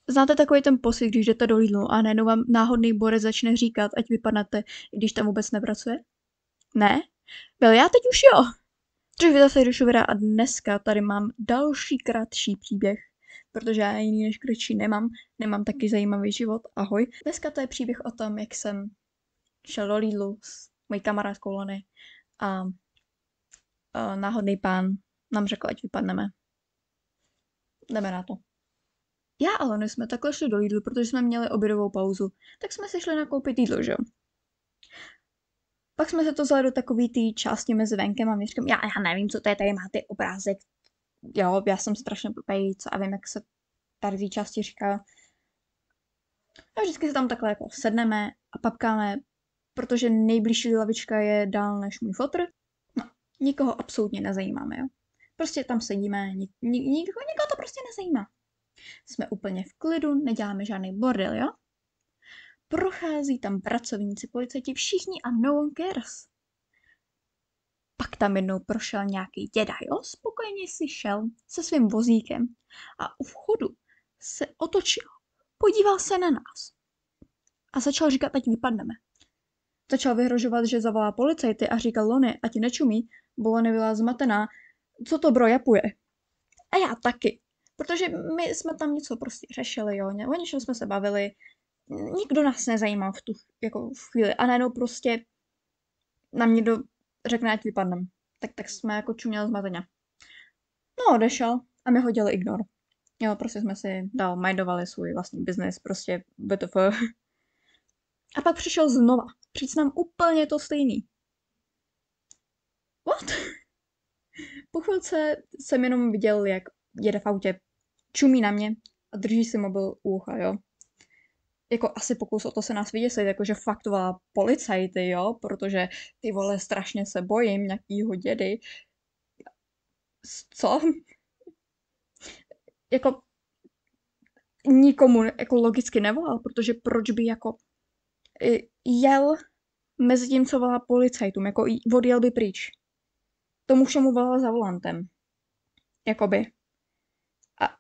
Znáte takový ten pocit, když jdete do Lidlu a najednou vám náhodný borec začne říkat, ať vypadnete, i když tam vůbec nepracuje? Ne? Byl já teď už jo. Takže zase jdu Šuvera a dneska tady mám další kratší příběh, protože já jiný než kratší nemám taky zajímavý život, ahoj. Dneska to je příběh o tom, jak jsem šel do Lidlu s mojí kamarádkou Lony a náhodný pán nám řekl, ať vypadneme. Jdeme na to. Já a Lony jsme takhle šli do Lidlu, protože jsme měli obědovou pauzu, tak jsme si šli nakoupit jídlo, že jo? Pak jsme se to vzali do takový té části mezi venkem a my říkám, já nevím, co to je, tady máte obrázek. Jo, já jsem strašně blbej, co a vím, jak se tady té části říká. A vždycky se tam takhle jako sedneme a papkáme, protože nejbližší lavička je dál než můj fotr. No, nikoho absolutně nezajímáme, jo. Prostě tam sedíme, nikoho to prostě nezajímá. Jsme úplně v klidu, neděláme žádný bordel, jo. Prochází tam pracovníci, policajti, všichni a no one cares. Pak tam jednou prošel nějaký děda, jo, spokojeně si šel se svým vozíkem a u vchodu se otočil, podíval se na nás a začal říkat, ať vypadneme. Začal vyhrožovat, že zavolá policajty a říkal Lony, ať nečumí, bo Lony byla zmatená, co to bro japuje. A já taky, protože my jsme tam něco prostě řešili, jo, o něčem jsme se bavili, nikdo nás nezajímal v tu jako v chvíli a najednou prostě nám někdo řekne, ať vypadnem. Tak jsme jako čuměli zmateně. No, odešel a my hodili ignor. Jo, prostě jsme si mindovali svůj vlastní biznis, prostě BTF. A pak přišel znova. Přijď nám úplně to stejný. What? Po chvilce jsem jenom viděl, jak jede v autě, čumí na mě a drží si mobil u ucha, jo. Jako asi pokus o to se nás vyděsit, jakože fakt to volá policajty, jo, protože ty vole strašně se bojím nějakýho dědy. Co? Jako nikomu jako logicky nevolal, protože proč by jako jel mezi tím, co volá policajtům, jako odjel by pryč. Tomu všemu volal za volantem. Jakoby. A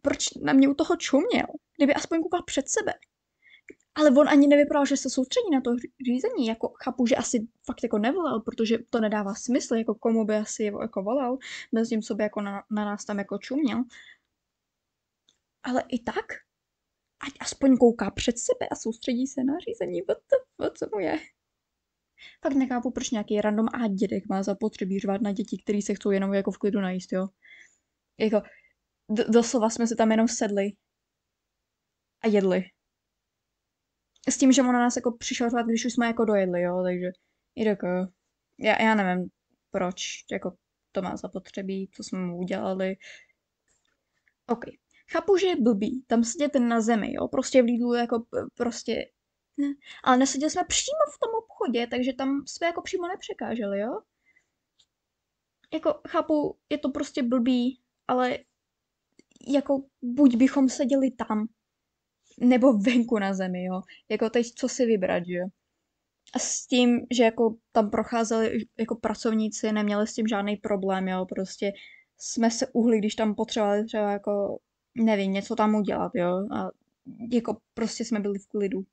proč na mě u toho čuměl? Kdyby aspoň koukal před sebe. Ale on ani nevypadal, že se soustředí na to řízení. Jako chápu, že asi fakt jako nevolal, protože to nedává smysl, jako komu by asi jako volal, mezi tím, co by jako na nás tam jako čuměl. Ale i tak, ať aspoň kouká před sebe a soustředí se na řízení, co mu je. Fakt nechápu, proč nějaký random a dědek má zapotřebí řvát na děti, který se chcou jenom jako v klidu najíst, jo. Jako, doslova jsme se tam jenom sedli a jedli. S tím, že on na nás jako přišel řvát, když už jsme jako dojedli, jo, takže i jako, já nevím, proč, jako to má zapotřebí, co jsme mu udělali. OK. Chápu, že je blbý tam sedět na zemi, jo, prostě v Lidlu jako prostě, ne. Ale neseděli jsme přímo v tom obchodě, takže tam jsme jako přímo nepřekáželi, jo. Jako chápu, je to prostě blbý, ale jako buď bychom seděli tam, nebo venku na zemi, jo. Jako teď co si vybrat, že jo. A s tím, že jako tam procházeli jako pracovníci, neměli s tím žádný problém, jo. Prostě jsme se uhli, když tam potřebovali třeba jako nevím, něco tam udělat, jo. A jako prostě jsme byli v klidu.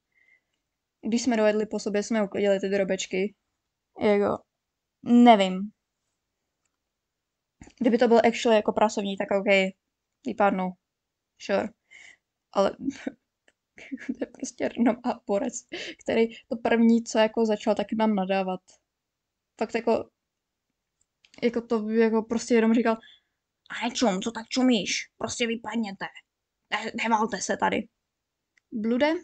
Když jsme dojedli po sobě, jsme uklidili ty drobečky. Jako, nevím. Kdyby to byl actually jako pracovní, tak OK, vypadnu. Sure. Ale to je prostě random a porec, který to první, co jako začal, tak nám nadávat. Fakt jako to jako prostě jenom říkal, a nečum, co tak čumíš? Prostě vypadněte. Nevalte se tady. Blude?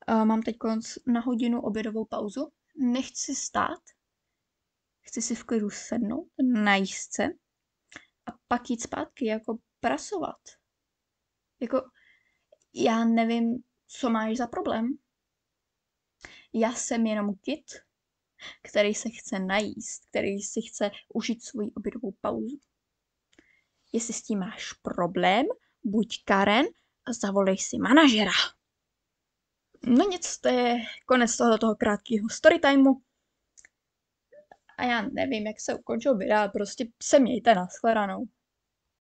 Mám teď na hodinu obědovou pauzu. Nechci stát. Chci si v klidu sednout, najíst se a pak jít zpátky, jako pracovat. Jako, já nevím, co máš za problém. Já jsem jenom kid, který se chce najíst, který si chce užít svoji obědovou pauzu. Jestli s tím máš problém, buď Karen a zavolej si manažera. No nic, to je konec toho krátkého storytimeu. A já nevím, jak se ukončil videa, prostě se mějte, nashledanou.